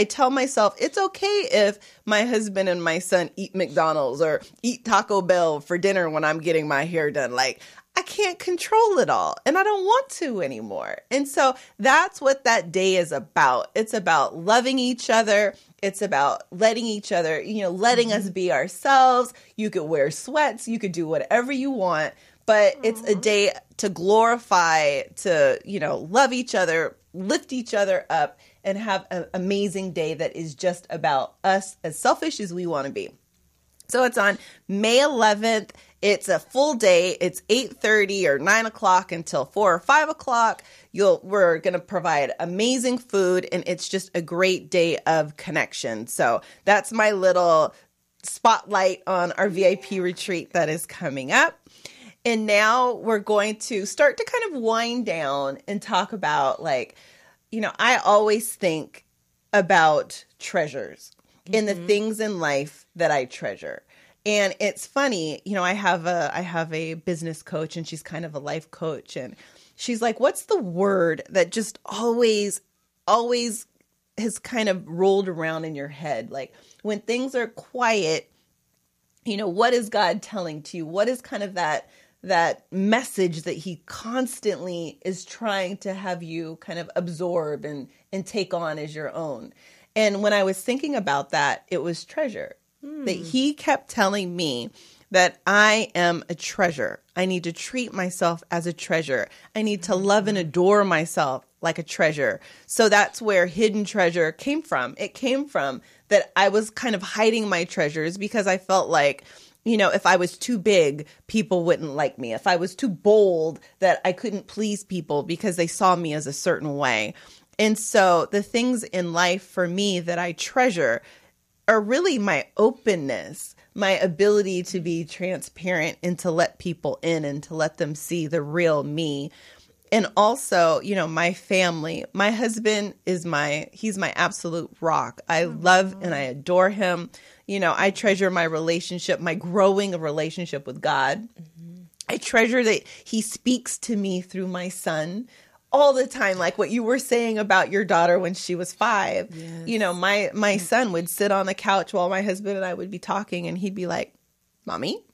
[SPEAKER 2] tell myself it's okay if my husband and my son eat McDonald's or eat Taco Bell for dinner when I'm getting my hair done. Like, I can't control it all, and I don't want to anymore. And so that's what that day is about. It's about loving each other. It's about letting each other, letting us be ourselves. You could wear sweats. You could do whatever you want, but it's a day to glorify, to, love each other, lift each other up, and have an amazing day that is just about us, as selfish as we want to be. So it's on May 11th. It's a full day. It's 8:30 or 9 o'clock until 4 or 5 o'clock. We're going to provide amazing food, and it's just a great day of connection. So that's my little spotlight on our VIP retreat that is coming up. And now we're going to start to kind of wind down and talk about, like, I always think about treasures in the things in life that I treasure. And it's funny, I have a business coach, and she's kind of a life coach, and she's like, what's the word that just always has kind of rolled around in your head? Like, when things are quiet, what is God telling to you? What is kind of that message that he constantly is trying to have you kind of absorb and take on as your own? And when I was thinking about that, it was treasure. That he kept telling me that I am a treasure. I need to treat myself as a treasure. I need to love and adore myself like a treasure. So that's where hidden treasure came from. It came from that I was kind of hiding my treasures because I felt like, you know, if I was too big, people wouldn't like me. If I was too bold, that I couldn't please people because they saw me as a certain way. And so the things in life for me that I treasure are really my openness, my ability to be transparent and to let people in and to let them see the real me. And also, you know, my family. My husband is he's my absolute rock. I love and I adore him. You know, I treasure my relationship, my growing relationship with God. I treasure that he speaks to me through my son all the time, like what you were saying about your daughter when she was 5.
[SPEAKER 1] Yes.
[SPEAKER 2] You know, my son would sit on the couch while my husband and I would be talking, and he'd be like, "Mommy,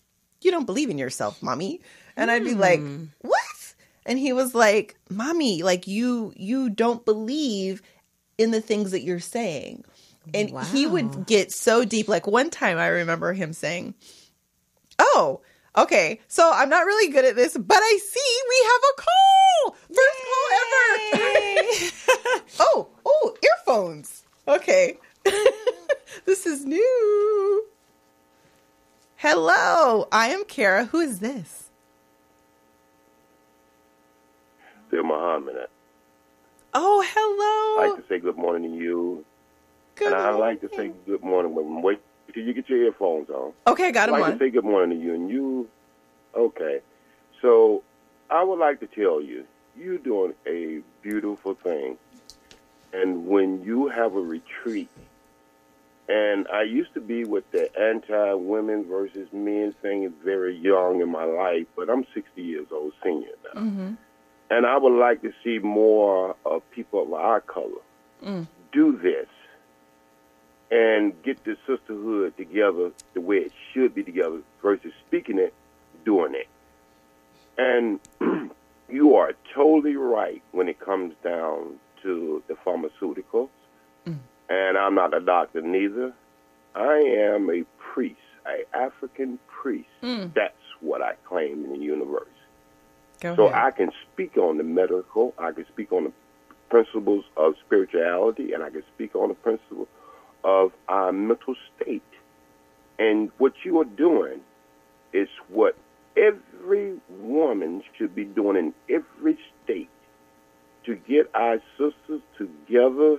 [SPEAKER 2] you don't believe in yourself, Mommy." And I'd be like, "What?" And he was like, "Mommy, like you don't believe in the things that you're saying." And he would get so deep. Like one time I remember him saying, "Oh, okay, so I'm not really good at this, but I see we have a call. First call ever." Oh, earphones. Okay. This is new. Hello, I am Kara. Who is this?
[SPEAKER 4] They're Muhammad.
[SPEAKER 2] Oh,
[SPEAKER 4] I
[SPEAKER 2] hello.
[SPEAKER 4] like to say good morning to you.
[SPEAKER 2] Good
[SPEAKER 4] and I like to
[SPEAKER 2] morning.
[SPEAKER 4] say good morning. But wait till you get your earphones on.
[SPEAKER 2] Okay, I got
[SPEAKER 4] I
[SPEAKER 2] him
[SPEAKER 4] like
[SPEAKER 2] on.
[SPEAKER 4] to say good morning to you. And you, okay. So I would like to tell you, you're doing a beautiful thing. And when you have a retreat, and I used to be with the anti-women versus men thing very young in my life, but I'm 60 years old, senior now.
[SPEAKER 2] Mm-hmm.
[SPEAKER 4] And I would like to see more of people of our color do this and get the sisterhood together the way it should be together versus speaking it, doing it. And you are totally right when it comes down to the pharmaceuticals. And I'm not a doctor neither. I am a priest, an African priest. That's what I claim in the universe.
[SPEAKER 2] Go ahead.
[SPEAKER 4] I can speak on the medical, I can speak on the principles of spirituality, and I can speak on the principle of our mental state. And what you are doing is what every woman should be doing in every state to get our sisters together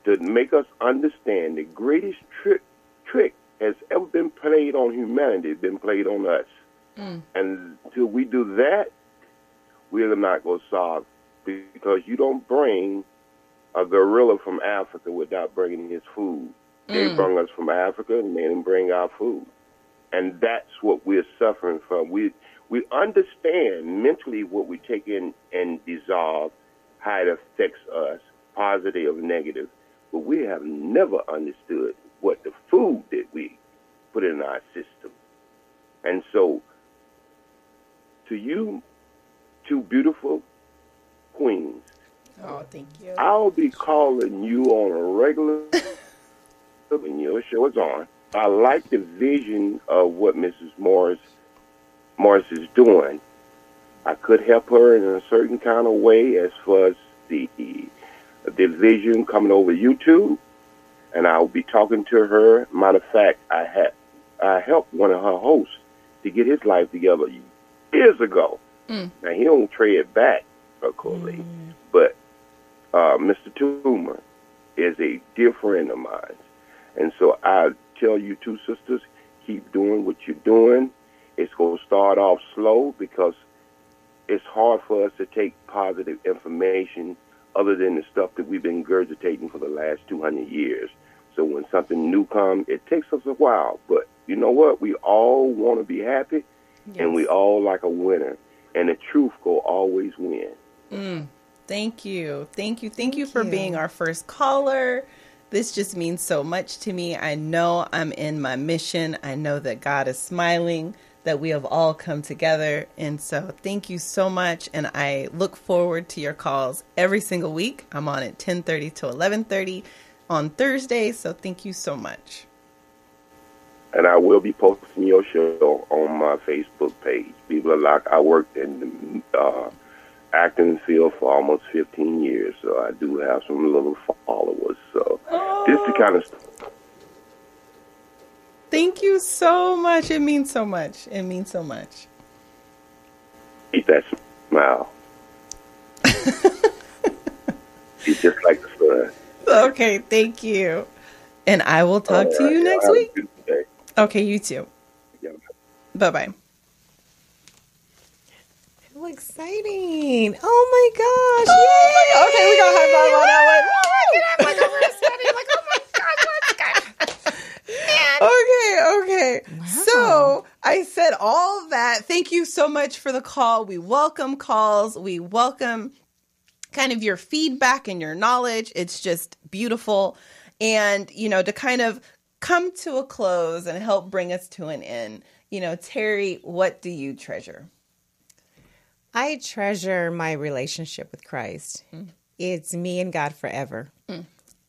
[SPEAKER 4] to make us understand the greatest trick has ever been played on humanity has been played on us. And until we do that, we're not going to solve, because you don't bring a gorilla from Africa without bringing his food. They bring us from Africa, and they didn't bring our food. And that's what we're suffering from. We understand mentally what we take in and dissolve, how it affects us, positive or negative, but we have never understood what the food that we put in our system. And so, to you, two beautiful queens,
[SPEAKER 2] Oh, thank you.
[SPEAKER 4] I'll be calling you on a regular when your show is on. I like the vision of what Mrs. Morris is doing. I could help her in a certain kind of way as far as the vision coming over YouTube, and I'll be talking to her. Matter of fact, I helped one of her hosts to get his life together years ago. Now, he don't trade back, of course, but Mr. Toomer is a dear friend of mine. And so I tell you two sisters, keep doing what you're doing. It's going to start off slow because it's hard for us to take positive information other than the stuff that we've been regurgitating for the last 200 years. So when something new comes, it takes us a while. But you know what? We all want to be happy, and we all like a winner. And the truth will always win.
[SPEAKER 2] Thank you. Thank you for being our first caller. This just means so much to me. I know I'm in my mission. I know that God is smiling, that we have all come together. And so thank you so much. And I look forward to your calls every single week. I'm on at 10:30 to 11:30 on Thursday. So thank you so much.
[SPEAKER 4] And I will be posting your show on my Facebook page. People are like, I worked in the acting field for almost 15 years, so I do have some little followers. So this the kind of stuff.
[SPEAKER 2] Thank you so much. It means so much. It means so much.
[SPEAKER 4] Keep that smile. It's just like the sun.
[SPEAKER 2] Okay, thank you. And I will talk to you next week. Okay, you too.
[SPEAKER 4] Yeah.
[SPEAKER 2] Bye-bye.
[SPEAKER 3] How exciting. Oh my gosh. Yay.
[SPEAKER 2] Okay, we got high five on that one. Okay.
[SPEAKER 3] Wow.
[SPEAKER 2] So I said all that. Thank you so much for the call. We welcome calls. We welcome kind of your feedback and your knowledge. It's just beautiful. And, to kind of come to a close and help bring us to an end, Terri, what do you treasure?
[SPEAKER 3] I treasure my relationship with Christ. It's me and God forever.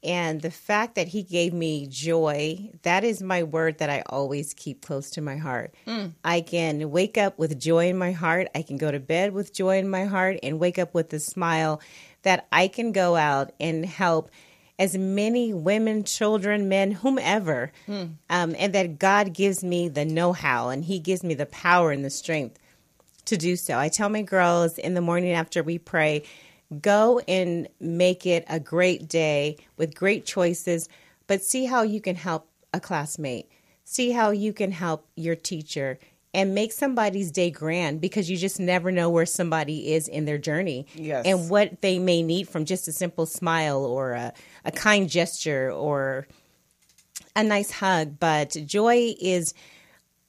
[SPEAKER 3] And the fact that he gave me joy, that is my word that I always keep close to my heart. I can wake up with joy in my heart. I can go to bed with joy in my heart and wake up with a smile that I can go out and help as many women, children, men, whomever, and that God gives me the know-how and he gives me the power and the strength to do so. I tell my girls in the morning after we pray, go and make it a great day with great choices, but see how you can help a classmate. See how you can help your teacher and make somebody's day grand, because you just never know where somebody is in their journey.
[SPEAKER 2] Yes.
[SPEAKER 3] And what they may need from just a simple smile or a kind gesture or a nice hug. But joy is,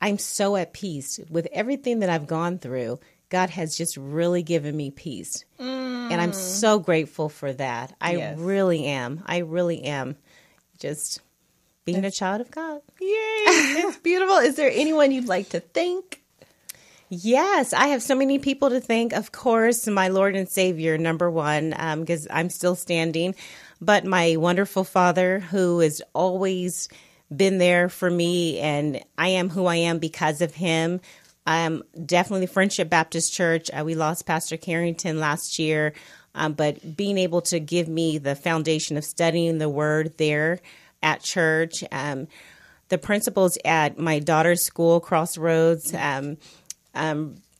[SPEAKER 3] I'm so at peace with everything that I've gone through. God has just really given me peace. And I'm so grateful for that. I really am. I really am. Just being a child of God.
[SPEAKER 2] Yay! It's beautiful. Is there anyone you'd like to thank?
[SPEAKER 3] Yes, I have so many people to thank. Of course, my Lord and Savior, number one, because I'm still standing. But my wonderful Father, who has always been there for me, and I am who I am because of him. Definitely Friendship Baptist Church. We lost Pastor Carrington last year, but being able to give me the foundation of studying the Word there at church, the principals at my daughter's school, Crossroads,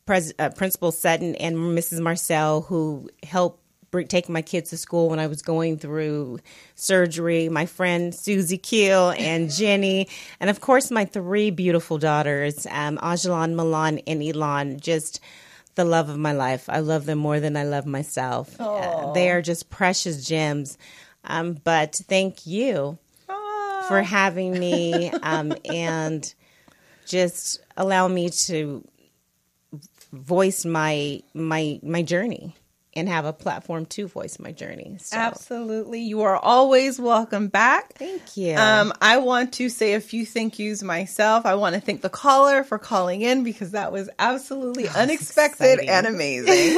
[SPEAKER 3] Principal Sutton and Mrs. Marcel, who helped take my kids to school when I was going through surgery, my friend Susie Keel and Jenny, and of course my three beautiful daughters, Ajalan, Milan, and Elon, just the love of my life. I love them more than I love myself. They are just precious gems. But thank you for having me and just allow me to voice my journey. And have a platform to voice my journey. So.
[SPEAKER 2] Absolutely. You are always welcome back.
[SPEAKER 3] Thank you.
[SPEAKER 2] I want to say a few thank yous myself. I want to thank the caller for calling in, because that was absolutely unexpected and amazing.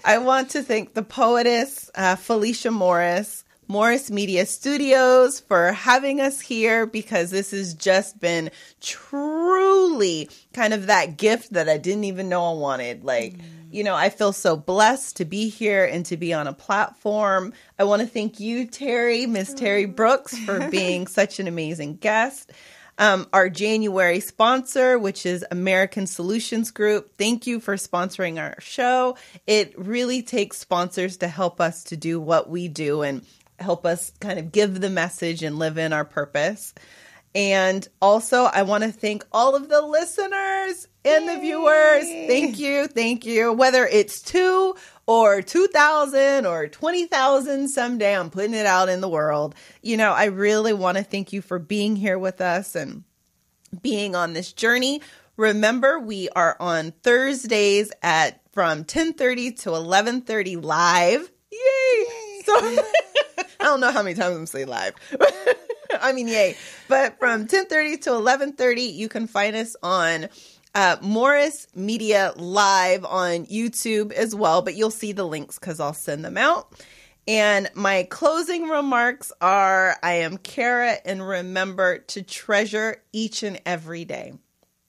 [SPEAKER 2] I want to thank the poetess, Felicia Morris Media Studios, for having us here, because this has just been truly kind of that gift that I didn't even know I wanted. I feel so blessed to be here and to be on a platform. I want to thank you, Terri, Miss Terri Brooks, for being such an amazing guest. Our January sponsor, which is American Solutions Group. Thank you for sponsoring our show. It really takes sponsors to help us to do what we do and help us kind of give the message and live in our purpose. And also, I want to thank all of the listeners and the viewers. Thank you. Whether it's 2 or 2,000 or 20,000 someday, I'm putting it out in the world. I really want to thank you for being here with us and being on this journey. Remember, we are on Thursdays from 10:30 to 11:30 live. Yay! So I don't know how many times I'm saying live. I mean, yay. But from 10:30 to 11:30, you can find us on Morris Media Live on YouTube as well. But you'll see the links because I'll send them out. And my closing remarks are, I am Kara, and remember to treasure each and every day.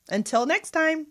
[SPEAKER 2] Until next time.